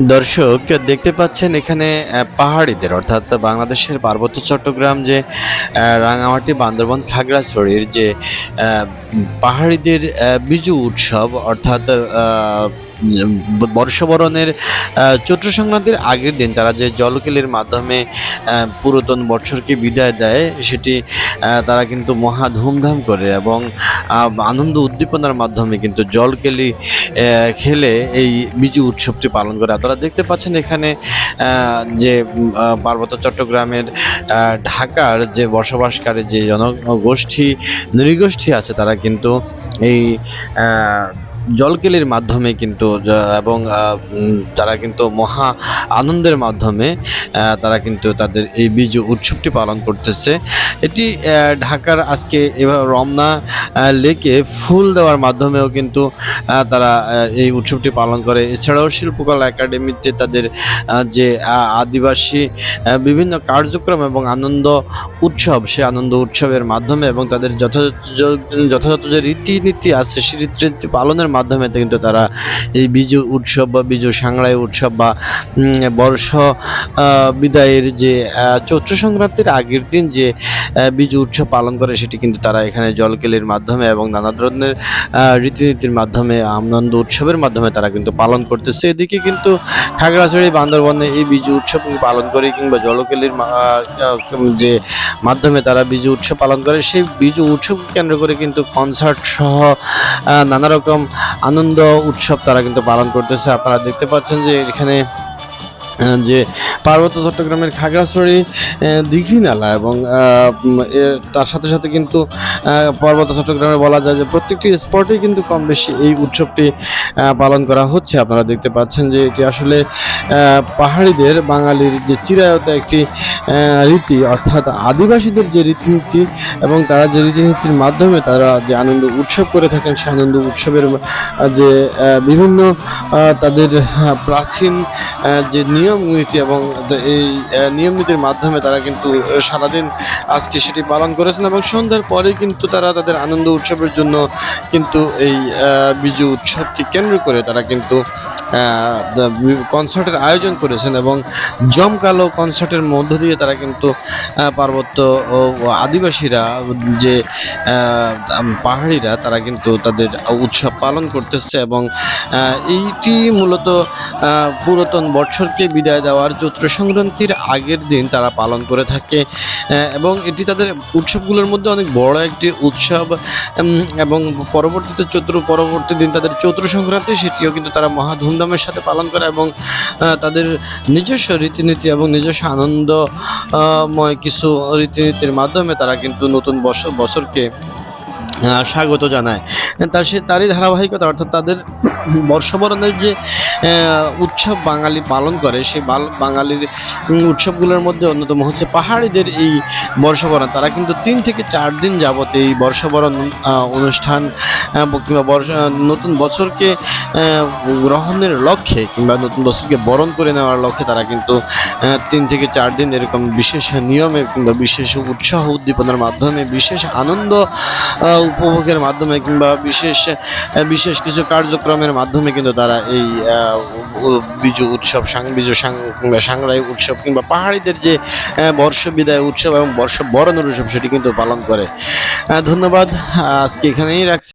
দর্শক দেখতে পাচ্ছেন এখানে পাহাড়িদের অর্থাৎ বাংলাদেশের পার্বত্য চট্টগ্রাম যে রাঙামাটি, বান্দরবান, খাগড়াছড়ির যে পাহাড়িদের বিজু উৎসব অর্থাৎ বর্ষবরণের চৈত্র সংক্রান্তির আগের দিন তারা যে জলকেলির মাধ্যমে পুরাতন বৎসরকে বিদায় দেয় সেটি তারা কিন্তু মহা ধুমধাম করে এবং আনন্দ উদ্দীপনার মাধ্যমে কিন্তু জলকেলি খেলে এই বিজু উৎসবটি পালন করে। আপনারা দেখতে পাচ্ছেন এখানে যে পার্বত্য চট্টগ্রামের ঢাকার যে বসবাসকারী যে জনগোষ্ঠী নৃগোষ্ঠী আছে তারা কিন্তু এই জলকেলির মাধ্যমে কিন্তু এবং তারা কিন্তু মহা আনন্দের মাধ্যমে তারা কিন্তু তাদের এই বিজু উৎসবটি পালন করতেছে। এটি ঢাকার আজকে এবার রমনা লেকে ফুল দেওয়ার মাধ্যমেও কিন্তু তারা এই উৎসবটি পালন করে। এছাড়াও শিল্পকলা একাডেমিতে তাদের যে আদিবাসী বিভিন্ন কার্যক্রম এবং আনন্দ উৎসব, সেই আনন্দ উৎসবের মাধ্যমে এবং তাদের যথাযথ যে রীতিনীতি আছে সেই রীতিনীতি পালনের মাধ্যমে কিন্তু তারা এই বিজু উৎসব বা বিজু সাংরাই উৎসব বা বর্ষ বিদায়ের যে চৈত্র সংক্রান্তির আগের দিন যে বিজু উৎসব পালন করে সেটি কিন্তু তারা এখানে জলকেলির মাধ্যমে এবং নানা ধরনের রীতিনীতির মাধ্যমে আনন্দ উৎসবের মাধ্যমে তারা কিন্তু পালন করতেছে। এদিকে কিন্তু খাগড়াছড়ি, বান্দরবনে এই বিজু উৎসব পালন করে কিংবা জলকেলির যে মাধ্যমে তারা বিজু উৎসব পালন করে সেই বিজু উৎসবকে কেন্দ্র করে কিন্তু কনসার্ট সহ নানা রকম আনন্দ উৎসব তারা কিন্তু পালন করতেছে। আপনারা দেখতে পাচ্ছেন যে এখানে যে পার্বত্য চট্টগ্রামের খাগড়াছড়ি দীঘিনালা এবং তার সাথে সাথে কিন্তু পার্বত্য চট্টগ্রামে বলা যায় যে প্রত্যেকটি স্পটেই কিন্তু কম বেশি এই উৎসবটি পালন করা হচ্ছে। আপনারা দেখতে পাচ্ছেন যে এটি আসলে পাহাড়িদের বাঙালির যে চিরায়ত একটি রীতি অর্থাৎ আদিবাসীদের যে রীতিনীতি এবং তারা যে রীতিনীতির মাধ্যমে তারা যে আনন্দ উৎসব করে থাকেন সে আনন্দ উৎসবের যে বিভিন্ন তাদের প্রাচীন যে নিয়ম নীতি এবং এই নিয়ম নীতির মাধ্যমে তারা কিন্তু সারাদিন আজকে সেটি পালন করেছেন এবং সন্ধ্যার পরেই কিন্তু তারা তাদের আনন্দ উৎসবের জন্য কিন্তু এই বিজু উৎসবকে কেন্দ্র করে তারা কিন্তু কনসার্টের আয়োজন করেছেন এবং জমকালো কনসার্টের মধ্য দিয়ে তারা কিন্তু পার্বত্য আদিবাসীরা যে পাহাড়িরা তারা কিন্তু তাদের উৎসব পালন করতেছে এবং এইটি মূলত পুরাতন বৎসরকে বিদায় দেওয়ার চৈত্র সংক্রান্তির আগের দিন তারা পালন করে থাকে এবং এটি তাদের উৎসবগুলোর মধ্যে অনেক বড় একটি উৎসব এবং পরবর্তী দিন তাদের চৈত্র সংক্রান্তি সেটিও কিন্তু তারা মহা ধুমধামের সাথে পালন করে এবং তাদের নিজস্ব রীতিনীতি এবং নিজস্ব আনন্দময় কিছু রীতিনীতির মাধ্যমে তারা কিন্তু নতুন বছরকে স্বাগত জানায়। তারই ধারাবাহিকতা অর্থাৎ তাদের বর্ষবরণের যে উৎসব বাঙালি পালন করে সেই বাঙালির উৎসবগুলোর মধ্যে অন্যতম হচ্ছে পাহাড়িদের এই বর্ষবরণ। তারা কিন্তু 3 থেকে 4 দিন যাবত এই বর্ষবরণ অনুষ্ঠান কিংবা নতুন বছরকে গ্রহণের লক্ষ্যে কিংবা নতুন বছরকে বরণ করে নেওয়ার লক্ষ্যে তারা কিন্তু 3 থেকে 4 দিন এরকম বিশেষ নিয়মে কিংবা বিশেষ উৎসাহ উদ্দীপনার মাধ্যমে বিশেষ আনন্দ উপভোগের মাধ্যমে কিংবা বিশেষ কিছু কার্যক্রমের মাধ্যমে কিন্তু তারা এই বিজু উৎসব কিংবা সাংরাই উৎসব কিংবা পাহাড়িদের যে বর্ষ বিদায় উৎসব এবং বর্ষ বরণের উৎসব সেটি কিন্তু পালন করে। ধন্যবাদ, আজকে এখানেই রাখছি।